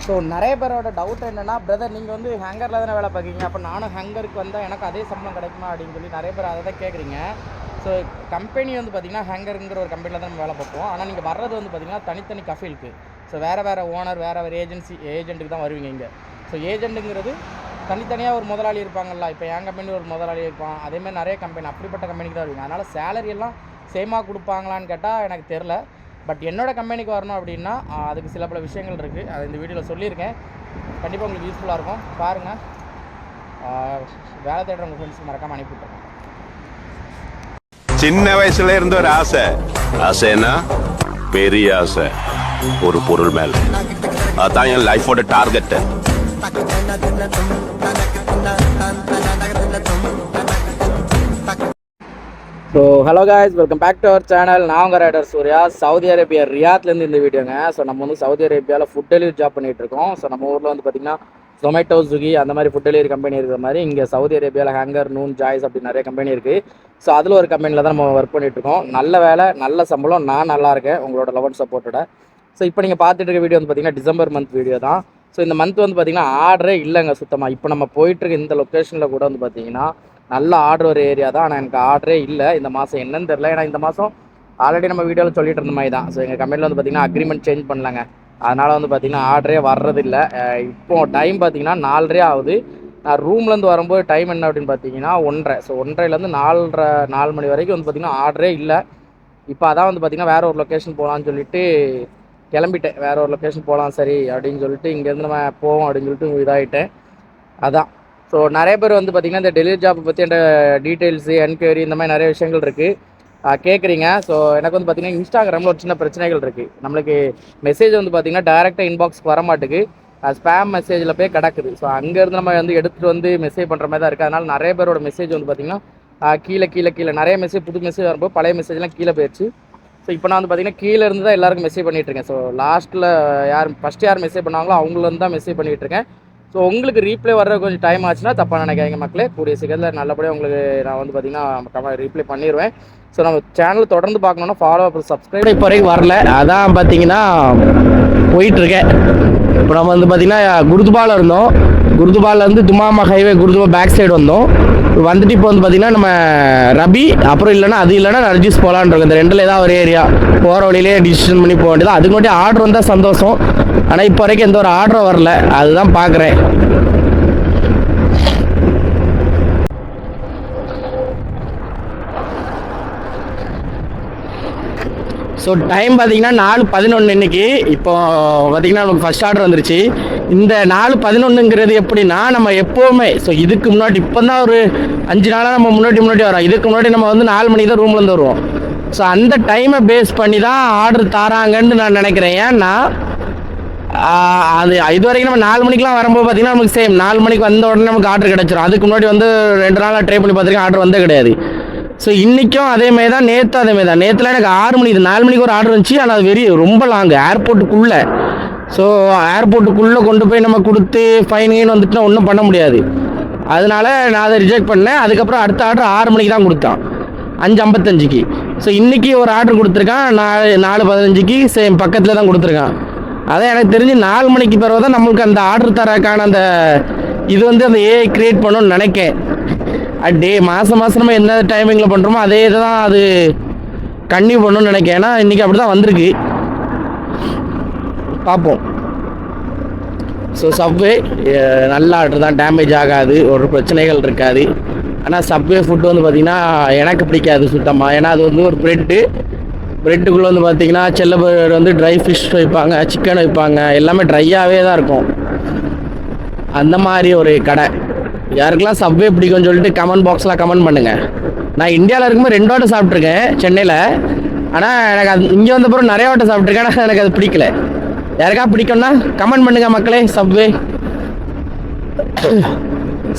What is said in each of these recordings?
So நிறைய பேரோட doubt என்னென்னா, பிரதர் நீங்கள் வந்து ஹேங்கரில் தானே வேலை பார்க்குறீங்க, அப்போ நானும் ஹேங்கருக்கு வந்தால் எனக்கு அதே சம்பளம் கிடைக்குமா அப்படின்னு சொல்லி நிறைய பேர் அதை தான் கேட்குறீங்க. ஸோ கம்பெனி வந்து பார்த்திங்கன்னா ஹேங்கருங்கிற ஒரு கம்பெனியில் தான் நம்ம வேலை பார்ப்போம். ஆனால் நீங்கள் வர்றது வந்து பார்த்திங்கன்னா தனித்தனி கஃபீலுக்கு. ஸோ வேறு ஓனர் வேறு ஏஜென்ட்டுக்கு தான் வருவீங்க இங்கே. ஸோ ஏஜென்ட்டுங்கிறது தனித்தனியாக ஒரு முதலாளி இருப்பாங்கள்ல. இப்போ என் கம்பெனி ஒரு முதலாளி இருப்பான், அதேமாதிரி நிறைய கம்பெனி அப்படிப்பட்ட கம்பெனிக்கு தான் வருவீங்க. அதனால் சேலரி எல்லாம் சேமாக கொடுப்பாங்களான்னு கேட்டால் எனக்கு தெரில. பட் என்னோடய கம்பெனிக்கு வரணும் அப்படின்னா அதுக்கு சில பல விஷயங்கள் இருக்குது. அதை இந்த வீடியோவில் சொல்லியிருக்கேன். கண்டிப்பாக உங்களுக்கு யூஸ்ஃபுல்லாக இருக்கும். பாருங்கள். வேலை தேடுற உங்கள் ஃப்ரெண்ட்ஸுக்கு மறக்காமல் அனுப்பிவிட்டுருங்க. சின்ன வயசுல இருந்த ஒரு ஆசைன்னா பெரிய ஆசை ஒரு பொருள் மேல. அதான் என் லைஃபோட target. So hello guys, welcome back to our channel. நான் உங்கள் ரைடர் சூர்யா. சவுதி அரேபியா ரியாத்லேருந்து இந்த வீடியோங்க. ஸோ நம்ம வந்து சவுதி அரேபியாவில் ஃபுட் டெலிவரி ஜாப் பண்ணிகிட்ருக்கோம். ஸோ நம்ம ஊரில் வந்து பார்த்திங்கன்னா ஜொமேட்டோ, ஸ்விக்கி அந்த மாதிரி ஃபுட் டெலிவரி கம்பெனி இருக்கிற மாதிரி இங்கே சவுதி அரேபியாவில் ஹேங்கர், நூன், ஜாய்ஸ் அப்படி நிறைய கம்பெனி இருக்குது. ஸோ அதில் ஒரு கம்பெனியில் தான் நம்ம ஒர்க் பண்ணிகிட்ருக்கோம். நல்ல வேலை, நல்ல சம்பளம். நான் நல்லா இருக்கேன் உங்களோட லவ் அண்ட் சப்போர்ட்டோட. ஸோ இப்போ நீங்கள் பார்த்துட்டு இருக்க வீடியோ வந்து பார்த்திங்கன்னா டிசம்பர் மந்த் வீடியோ தான். ஸோ இந்த மந்த் வந்து பார்த்திங்கன்னா ஆர்டரே இல்லைங்க சுத்தமாக. இப்போ நம்ம போயிட்டுருக்க இந்த லொக்கேஷனில் கூட வந்து பார்த்திங்கன்னா நல்ல ஆர்டர் ஒரு ஏரியா தான். ஆனால் எனக்கு ஆர்டரே இல்லை இந்த மாதம். என்னன்னு தெரில. ஏன்னா இந்த மாதம் ஆல்ரெடி நம்ம வீடியோவில் சொல்லிட்டு இருந்த மாதிரி தான். ஸோ எங்கள் கம்பெனியில் வந்து பார்த்திங்கன்னா அக்ரிமெண்ட் சேஞ்ச் பண்ணலாங்க. அதனால் வந்து பார்த்திங்கன்னா ஆர்டரே வர்றதில்லை. இப்போது டைம் பார்த்திங்கன்னா 4:30 ஆகுது. நான் ரூம்லேருந்து வரும்போது டைம் என்ன அப்படின்னு பார்த்தீங்கன்னா 1:30. ஸோ 1:30லேருந்து 4 மணி வரைக்கும் வந்து பார்த்திங்கன்னா ஆர்டரே இல்லை. இப்போ அதான் வந்து பார்த்திங்கன்னா வேறு ஒரு லொக்கேஷன் போகலான்னு சொல்லிட்டு கிளம்பிட்டேன். வேறு ஒரு லொக்கேஷன் போகலாம் சரி அப்படின்னு சொல்லிட்டு இங்கேருந்து நம்ம போவோம் அப்படின்னு சொல்லிட்டு இதாகிட்டேன். அதான். ஸோ நிறைய பேர் வந்து பார்த்திங்கன்னா இந்த டெலிவரி ஜாப்பை பற்றி என்கிட்ட டீட்டெயில்ஸு, என்கொயரி இந்த மாதிரி நிறைய விஷயங்கள் இருக்குது கேட்குறீங்க. ஸோ எனக்கு வந்து பார்த்திங்கன்னா இன்ஸ்டாகிராமில் ஒரு சின்ன பிரச்சனைகள் இருக்குது. நம்மளுக்கு மெசேஜ் வந்து பார்த்திங்கன்னா டைரெக்டாக இன்பாக்ஸ்க்கு வர மாட்டுக்கு, ஸ்பேம் மெசேஜில் போய் கிடக்குது. ஸோ அங்கேருந்து நம்ம வந்து எடுத்துகிட்டு வந்து மெசேஜ் பண்ணுற மாதிரி தான் இருக்குது. அதனால் நிறைய பேரோட மெசேஜ் வந்து பார்த்திங்கன்னா கீழே நிறைய மெசேஜ், புது மெசேஜ் வரும்போது பழைய மெசேஜ்லாம் கீழே போயிடுச்சு. ஸோ இப்போ நான் வந்து பார்த்திங்கன்னா கீழே இருந்து தான் எல்லாருக்கும் மெசேஜ் பண்ணிகிட்ருக்கேன். ஸோ லாஸ்ட்டில் ஃபஸ்ட்டு யார் மெசேஜ் பண்ணாங்களோ அவங்களேருந்து தான் மெசேஜ் பண்ணிகிட்ருக்கேன். ஸோ உங்களுக்கு ரீப்ளை வர்ற கொஞ்சம் டைம் ஆச்சுன்னா தப்பாக நினைக்காதீங்க மக்களே. கூடிய சீக்கிரத்தில் நல்லபடியாக உங்களுக்கு நான் வந்து பார்த்திங்கன்னா ரீப்ளை பண்ணிடுவேன். ஸோ நம்ம சேனல் தொடர்ந்து பார்க்கணுன்னா ஃபாலோ அப்புறம் சப்ஸ்கிரைப் இப்போ வரைக்கும் வரல. அதான் பார்த்திங்கன்னா போயிட்டுருக்கேன். இப்போ நம்ம வந்து பார்த்திங்கன்னா குருதுபாவில் இருந்தோம். குருதுபாலேருந்து துமாமா ஹைவே குருதுபா பேக் சைடு வந்தோம். வந்துட்டு இப்போ வந்து பார்த்திங்கன்னா நம்ம ரபி அப்புறம் இல்லைனா அது இல்லைனா நர்ஜிஸ் போகலான்னு இந்த ரெண்டில் ஏதாவது ஒரு ஏரியா போகிற வழியிலே டிசிஷன் பண்ணி போக வேண்டியது. அதுக்கு முன்னாடி ஆர்டர் வந்தால் சந்தோஷம். ஆனால் இப்போ வரைக்கும் எந்த ஒரு ஆர்டரும் வரல. அதுதான் பார்க்குறேன். ஸோ டைம் பார்த்திங்கன்னா 4:11 இன்றைக்கி. இப்போ பார்த்திங்கன்னா நமக்கு ஃபஸ்ட் ஆர்டர் வந்துருச்சு. இந்த 4:11ங்கிறது எப்படின்னா நம்ம எப்போவுமே இதுக்கு முன்னாடி இப்போ தான் ஒரு 5 நாளாக நம்ம முன்னாடி வரோம். இதுக்கு முன்னாடி நம்ம வந்து 4 மணிக்கு தான் ரூம்லேருந்து வருவோம். ஸோ அந்த டைமை பேஸ் பண்ணி தான் ஆர்டர் தராங்கன்னு நான் நினைக்கிறேன். ஏன்னா அது இது வரைக்கும் நம்ம 4 மணிக்கெலாம் வரும்போது பார்த்திங்கன்னா நமக்கு சேம் 4 மணிக்கு வந்த உடனே நமக்கு ஆர்டர் கிடச்சிரும். அதுக்கு முன்னாடி வந்து 2 நாளாக ட்ரை பண்ணி பார்த்துருக்கேன், ஆர்டர் வந்தே கிடையாது. ஸோ இன்றைக்கும் அதேமாதிரி தான், நேற்று அதேமாதிரி தான். நேற்றுலாம் எனக்கு 6 மணிக்கு 4 மணிக்கு ஒரு ஆர்டர் வந்துச்சு. ஆனால் அது ரொம்ப லாங், ஏர்போர்ட்டுக்குள்ளே. ஸோ ஏர்போர்ட்டுக்குள்ளே கொண்டு போய் நம்ம கொடுத்து ஃபைன் வந்துட்டுனா ஒன்றும் பண்ண முடியாது. அதனால நான் அதை ரிஜெக்ட் பண்ணேன். அதுக்கப்புறம் அடுத்த ஆர்டர் 6 மணிக்கு தான் கொடுத்தான், 5:55க்கு. ஸோ இன்றைக்கி ஒரு ஆர்டர் கொடுத்துருக்கான் 4:15க்கு, சேம் பக்கத்தில் தான் கொடுத்துருக்கான். அதான் எனக்கு தெரிஞ்சு 4 மணிக்கு பிறகு தான் நம்மளுக்கு அந்த ஆர்டர் தரக்கான அந்த இது வந்து அந்த ஏஐ க்ரியேட் பண்ணணும்னு நினைக்கேன். மாதம் நம்ம என்ன டைமிங்கில் பண்ணுறோமோ அதே தான் அது கன்டினியூ பண்ணணும்னு நினைக்கிறேன். ஏன்னா இன்றைக்கி அப்படி தான் வந்திருக்கு, பார்ப்போம். ஸோ சப்வே நல்ல ஆர்டர் தான், டேமேஜ் ஆகாது, ஒரு பிரச்சனைகள் இருக்காது. ஆனால் சப்வே ஃபுட்டு வந்து பார்த்திங்கன்னா எனக்கு பிடிக்காது சுத்தமாக. ஏன்னா அது வந்து ஒரு ப்ரெட்டுக்குள்ளே வந்து பார்த்திங்கன்னா சில பேர் வந்து ட்ரை ஃபிஷ் வைப்பாங்க, சிக்கன் வைப்பாங்க, எல்லாமே ட்ரையாகவே தான் இருக்கும். அந்த மாதிரி ஒரு கடை. யாருக்கெல்லாம் சப்வே பிடிக்கும்னு சொல்லிட்டு கமெண்ட் பாக்ஸில் கமெண்ட் பண்ணுங்கள். நான் இந்தியாவில் இருக்கும்போது 2 வாட்டை சாப்பிட்ருக்கேன் சென்னையில். ஆனால் எனக்கு அது இங்கே வந்த பிறகு நிறைய வாட்டை சாப்பிட்ருக்கேன். ஆனால் எனக்கு அது பிடிக்கல. யாருக்கா பிடிக்கும்னா கமெண்ட் பண்ணுங்கள் மக்களே.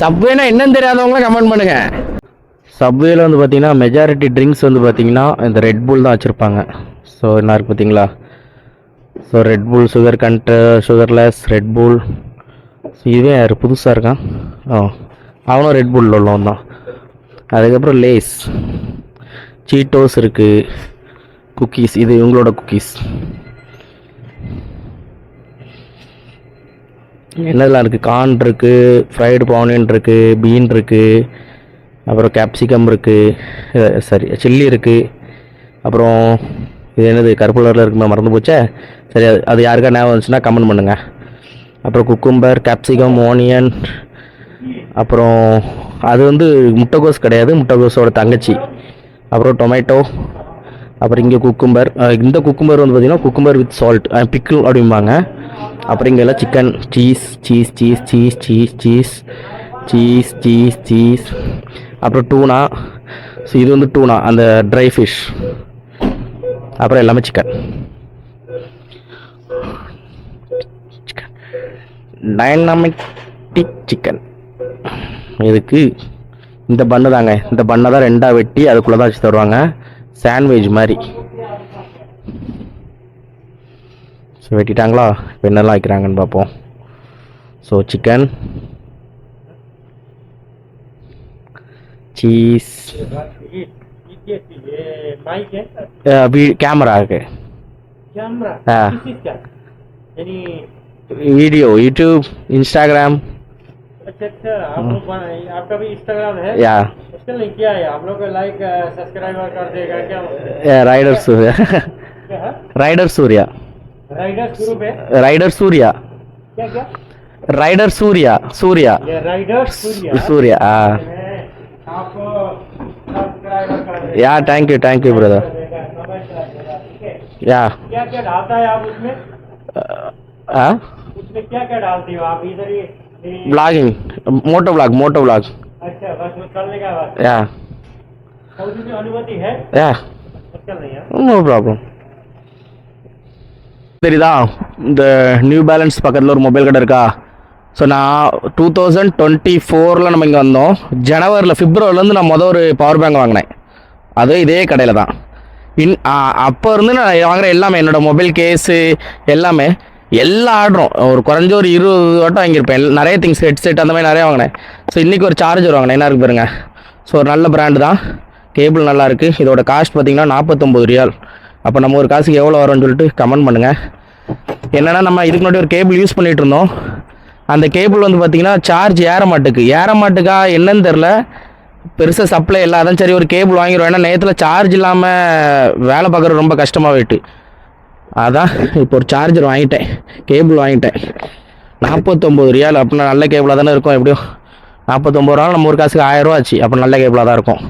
சப்வேனா என்னன்னு தெரியாதவங்களும் கமெண்ட் பண்ணுங்கள். சப்வேயில் வந்து பார்த்திங்கன்னா மெஜாரிட்டி ட்ரிங்க்ஸ் வந்து பார்த்திங்கன்னா இந்த ரெட் புல் தான் வச்சுருப்பாங்க. ஸோ என்ன இருக்குது பார்த்தீங்களா? ஸோ ரெட் புல், சுகர்லெஸ் ரெட் புல். இதுவே யார் புதுசாக இருக்கான்? அவனும் ரெட் புல் உள்ளவன் தான். அதுக்கப்புறம் லேஸ், சீட்டோஸ் இருக்குது, குக்கீஸ். இது இவங்களோட குக்கீஸ். என்னதெல்லாம் இருக்குது, கார்ன் இருக்குது, ஃப்ரைடு ஆனியன் இருக்குது, பீன் இருக்குது, அப்புறம் கேப்சிகம் இருக்குது, சரி சில்லி இருக்குது, அப்புறம் இது என்னது கருப்பு கலரில் இருக்குமே மறந்து போச்சே, சரி அது யாருக்கா ஞாபகம் வந்துச்சுன்னா கமெண்ட் பண்ணுங்கள். அப்புறம் குக்கும்பர், கேப்சிகம், ஆனியன், அப்புறம் அது வந்து முட்டைகோஸ் கிடையாது, முட்டைகோஸோட தங்கச்சி. அப்புறம் டொமேட்டோ, அப்புறம் இங்கே குக்கும்பர். இந்த குக்கும்பர் வந்து பார்த்திங்கன்னா குக்கும்பர் வித் சால்ட் பிக்கிள் அப்படிம்பாங்க. அப்புறம் இங்கே எல்லாம் chicken, cheese cheese cheese cheese cheese cheese cheese cheese cheese அப்புறம் டூனா. ஸோ இது வந்து டூனா, அந்த ட்ரை ஃபிஷ். அப்புறம் எல்லாமே சிக்கன். Dynamic chicken. இதுக்கு இந்த பண்ணு தாங்க, இந்த பண்ணை தான் ரெண்டாக வெட்டி அதுக்குள்ளே தான் வச்சு தருவாங்க, சாண்ட்விச் மாதிரி. ஸோ வெட்டிட்டாங்களா, இப்போ என்னெல்லாம் வைக்கிறாங்கன்னு பார்ப்போம். ஸோ சிக்கன், சீஸ், கேமரா இருக்கு, वीडियो यूट्यूब इंस्टाग्राम। अच्छा आपका भी इंस्टाग्राम है या उसका लिंक क्या है? आप लोग को लाइक सब्सक्राइब कर देगा क्या? Rider Surya. Rider Surya, rider शुरू पे राइडर सूर्या, क्या क्या राइडर सूर्या, सूर्या ये राइडर सूर्या सूर्या। आपको सब्सक्राइब कर देगा। या थैंक यू ब्रदर। या क्या क्या डालता है आप उसमें? उसमें क्या क्या डालती हो आप? इधर ये ब्लॉगिंग, मोटो ब्लॉग। अच्छा बस वो करने का बात। या सऊदी में अनुमति है? या चल नहीं है नो ப்ராப்ளம். தெரியுதா இந்த நியூ பேலன்ஸ் பக்கத்தில் ஒரு மொபைல் கடை இருக்கா? ஸோ நான் 2024 நம்ம இங்கே வந்தோம். பிப்ரவரிலேருந்து நான் ஒரு பவர் பேங்க் வாங்கினேன், அதுவும் இதே கடையில் தான். அப்போ இருந்து நான் வாங்குகிற எல்லாமே, என்னோடய மொபைல் கேஸு எல்லாமே, எல்லா ஆர்டரும் ஒரு குறைஞ்ச ஒரு 20 வட்டம் வாங்கியிருப்பேன். நிறைய திங்ஸ், ஹெட்செட் அந்த மாதிரி நிறையா வாங்கினேன். ஸோ இன்றைக்கி ஒரு சார்ஜர் வாங்கினேன், என்ன இருக்கு பாருங்க. ஸோ ஒரு நல்ல பிராண்டு தான், கேபிள் நல்லாயிருக்கு. இதோட காஸ்ட் பார்த்திங்கன்னா 49 ரியால். அப்போ நம்ம ஒரு காசுக்கு எவ்வளோ வரும்னு சொல்லிட்டு கமெண்ட் பண்ணுங்கள். என்னென்னா நம்ம இதுக்கு முன்னாடி ஒரு கேபிள் யூஸ் பண்ணிகிட்டு இருந்தோம். அந்த கேபிள் வந்து பார்த்திங்கன்னா சார்ஜ் ஏற மாட்டுக்கா என்னன்னு தெரில, பெருசாக சப்ளை இல்லை. அதான் சரி ஒரு கேபிள் வாங்கிடுவோம், ஏன்னா நேரத்தில் சார்ஜ் இல்லாமல் வேலை பார்க்குறது ரொம்ப கஷ்டமாக போயிட்டு. அதான் இப்போ ஒரு சார்ஜர் வாங்கிட்டேன், கேபிள் வாங்கிட்டேன். 49 ரியால் அப்படின்னா நல்ல கேபிளாக தானே இருக்கும். எப்படியும் 49 ரூபா, நம்ம ஒரு காசுக்கு 1000 ரூபா ஆச்சு. அப்போ நல்ல கேபிளாக தான் இருக்கும்.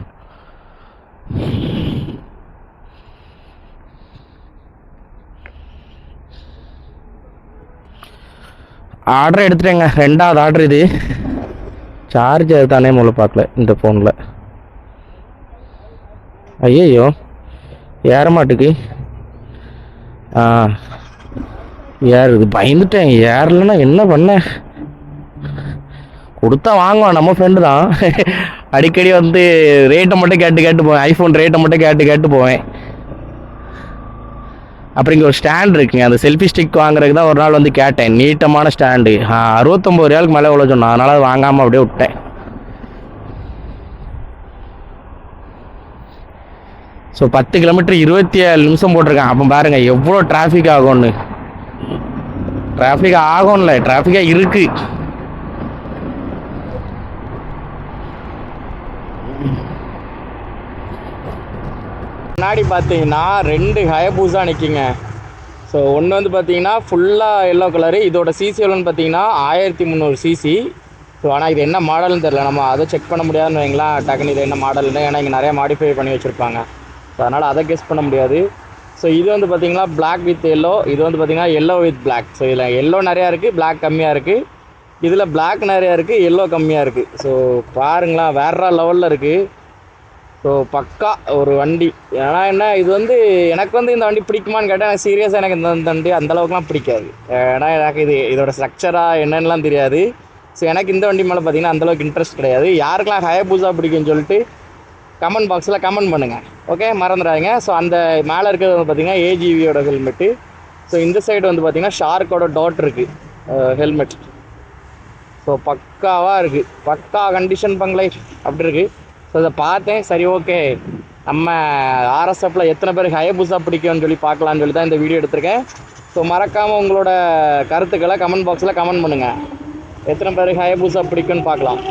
ஆர்டர் எடுத்துட்டேங்க, 2வது ஆர்டர் இது. சார்ஜர் தானே முதல்ல பார்க்கல இந்த ஃபோனில். ஐயோ ஏற மாட்டுக்கு. ஏறுது, பயந்துட்டேன். ஏறலைன்னா என்ன பண்ண, கொடுத்தா வாங்குவான், நம்ம ஃப்ரெண்டு தான். அடிக்கடி வந்து ரேட்டை மட்டும் கேட்டு போவேன், ஐஃபோன் ரேட்டை மட்டும் கேட்டு போவேன். அப்புறம் இங்கே ஒரு ஸ்டாண்ட் இருக்குங்க, அந்த செல்ஃபி ஸ்டிக் வாங்குறதுக்கு தான் ஒரு நாள் வந்து கேட்டேன். நீட்டமான ஸ்டாண்டு 69 ரியாலுக்கு மேலே எவ்வளோ சொன்னான், அதனால் அதை வாங்காமல் அப்படியே விட்டேன். ஸோ 10 கிலோமீட்டர் 27 நிமிஷம் போட்டிருக்கேன். அப்போ பாருங்கள் எவ்வளோ டிராஃபிக் ஆகும்னு. டிராஃபிக்காக இருக்குது. முன்னாடி பார்த்தீங்கன்னா 2 ஹயபூசா நிற்கிங்க. ஸோ ஒன்று வந்து பார்த்தீங்கன்னா ஃபுல்லாக எல்லோ கலரு. இதோட சிசி எவ்வளோன்னு பார்த்தீங்கன்னா 1300 சிசி. ஸோ ஆனால் இது என்ன மாடல்னு தெரில, நம்ம அதை செக் பண்ண முடியாதுன்னு வைங்களா. டக்குன்னு இது என்ன மாடல்னு, ஏன்னா இங்கே நிறையா மாடிஃபை பண்ணி வச்சுருப்பாங்க. ஸோ அதனால் அதை கெஸ் பண்ண முடியாது. ஸோ இது வந்து பார்த்திங்கன்னா பிளாக் வித் எல்லோ, இது வந்து பார்த்திங்கன்னா எல்லோ வித் பிளாக். ஸோ இதில் எல்லோ நிறையா இருக்குது, பிளாக் கம்மியாக இருக்குது. இதில் பிளாக் நிறையா இருக்குது, எல்லோ கம்மியாக இருக்குது. ஸோ பாருங்களா, வேற லெவலில் இருக்குது. ஸோ பக்கா ஒரு வண்டி. ஏன்னா என்ன இது வந்து எனக்கு வந்து இந்த வண்டி பிடிக்குமான்னு கேட்டால் எனக்கு சீரியஸாக எனக்கு இந்த வண்டி அந்தளவுக்குலாம் பிடிக்காது. ஏன்னா எனக்கு இதோட ஸ்ட்ரக்சராக என்னென்னலாம் தெரியாது. ஸோ எனக்கு இந்த வண்டி மேலே பார்த்திங்கன்னா அந்தளவுக்கு இன்ட்ரெஸ்ட் கிடையாது. யாருக்கெல்லாம் ஹயபூசா பிடிக்குன்னு சொல்லிட்டு கமெண்ட் பாக்ஸில் கமெண்ட் பண்ணுங்கள், ஓகே, மறந்துடாதீங்க. ஸோ அந்த மேலே இருக்கிறது வந்து பார்த்திங்கன்னா ஏஜிவியோட ஹெல்மெட்டு. ஸோ இந்த சைடு வந்து பார்த்திங்கன்னா ஷார்க்கோட டாட் இருக்குது ஹெல்மெட். ஸோ பக்காவாக இருக்குது, பக்கா கண்டிஷன் பங்களே அப்படி இருக்குது. ஸோ இதை பார்த்தேன், சரி ஓகே நம்ம ஆர்எஸ்எஃப்பில் எத்தனை பேருக்கு ஹயபூசா பிடிக்கும்னு சொல்லி பார்க்கலான்னு சொல்லி தான் இந்த வீடியோ எடுத்திருக்கேன். ஸோ மறக்காமல் உங்களோட கருத்துக்களை கமெண்ட் பாக்ஸில் கமெண்ட் பண்ணுங்கள். எத்தனை பேருக்கு ஹயபூசா பிடிக்கும்னு பார்க்கலாம்.